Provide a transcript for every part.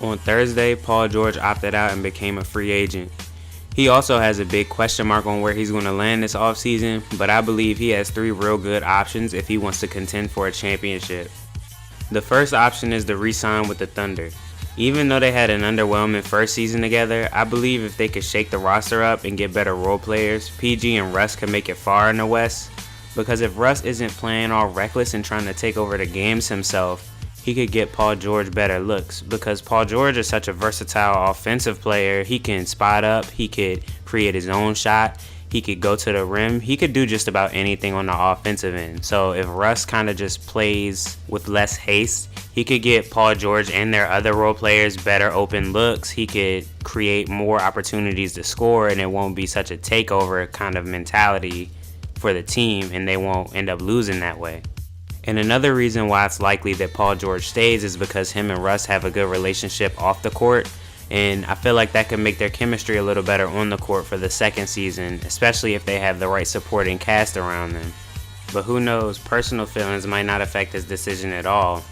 On Thursday, Paul George opted out and became a free agent. He also has a big question mark on where he's going to land this offseason, but I believe he has 3 real good options if he wants to contend for a championship. The first option is to re-sign with the Thunder. Even though they had an underwhelming first season together, I believe if they could shake the roster up and get better role players, PG and Russ can make it far in the West. Because if Russ isn't playing all reckless and trying to take over the games himself, he could get Paul George better looks. Because Paul George is such a versatile offensive player, he can spot up, he could create his own shot, he could go to the rim, he could do just about anything on the offensive end. So if Russ kind of just plays with less haste, he could get Paul George and their other role players better open looks. He could create more opportunities to score, and it won't be such a takeover kind of mentality for the team, and they won't end up losing that way. And another reason why it's likely that Paul George stays is because him and Russ have a good relationship off the court, and I feel like that could make their chemistry a little better on the court for the second season, especially if they have the right supporting cast around them. But who knows, personal feelings might not affect his decision at all.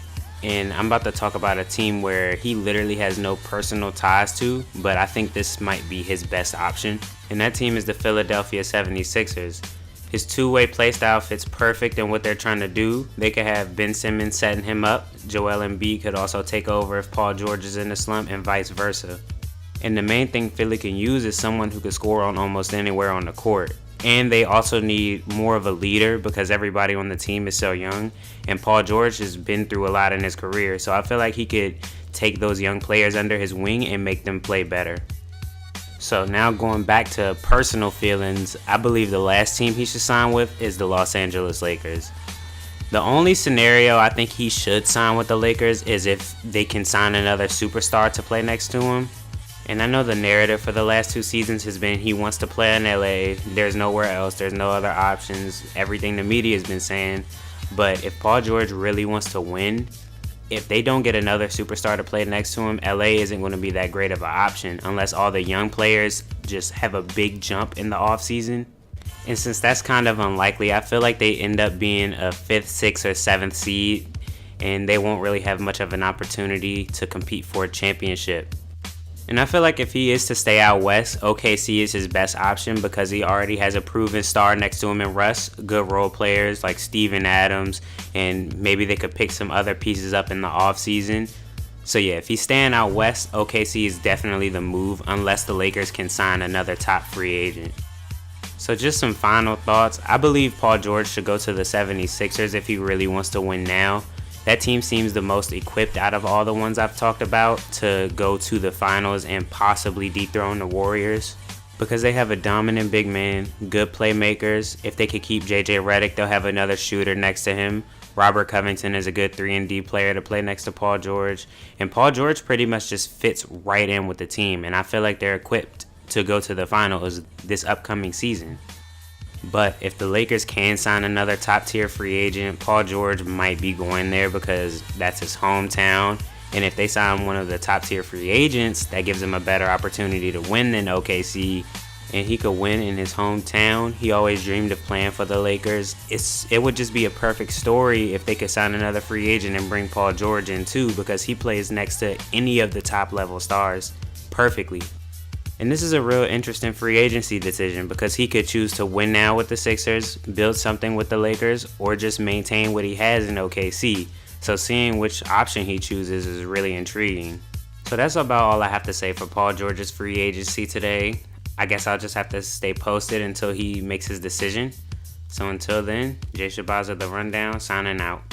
And I'm about to talk about a team where he literally has no personal ties to, but I think this might be his best option. And that team is the Philadelphia 76ers. His two-way playstyle fits perfect in what they're trying to do. They could have Ben Simmons setting him up. Joel Embiid could also take over if Paul George is in a slump, and vice versa. And the main thing Philly can use is someone who can score on almost anywhere on the court. And they also need more of a leader because everybody on the team is so young. And Paul George has been through a lot in his career. So I feel like he could take those young players under his wing and make them play better. So now going back to personal feelings, I believe the last team he should sign with is the Los Angeles Lakers. The only scenario I think he should sign with the Lakers is if they can sign another superstar to play next to him. And I know the narrative for the last 2 seasons has been he wants to play in LA, there's nowhere else, there's no other options, everything the media has been saying. But if Paul George really wants to win, if they don't get another superstar to play next to him, LA isn't going to be that great of an option unless all the young players just have a big jump in the offseason. And since that's kind of unlikely, I feel like they end up being a 5th, 6th, or 7th seed, and they won't really have much of an opportunity to compete for a championship. And I feel like if he is to stay out west, OKC is his best option because he already has a proven star next to him in Russ, good role players like Steven Adams, and maybe they could pick some other pieces up in the offseason. So yeah, if he's staying out west, OKC is definitely the move unless the Lakers can sign another top free agent. So just some final thoughts. I believe Paul George should go to the 76ers if he really wants to win now. That team seems the most equipped out of all the ones I've talked about to go to the finals and possibly dethrone the Warriors because they have a dominant big man, good playmakers. If they could keep JJ Redick, they'll have another shooter next to him. Robert Covington is a good 3-and-D player to play next to Paul George. And Paul George pretty much just fits right in with the team, and I feel like they're equipped to go to the finals this upcoming season. But if the Lakers can sign another top-tier free agent, Paul George might be going there because that's his hometown. And if they sign one of the top-tier free agents, that gives him a better opportunity to win than OKC. And he could win in his hometown. He always dreamed of playing for the Lakers. It would just be a perfect story if they could sign another free agent and bring Paul George in too, because he plays next to any of the top-level stars perfectly. And this is a real interesting free agency decision because he could choose to win now with the Sixers, build something with the Lakers, or just maintain what he has in OKC. So seeing which option he chooses is really intriguing. So that's about all I have to say for Paul George's free agency today. I guess I'll just have to stay posted until he makes his decision. So until then, Jay Shabaza, The Rundown, signing out.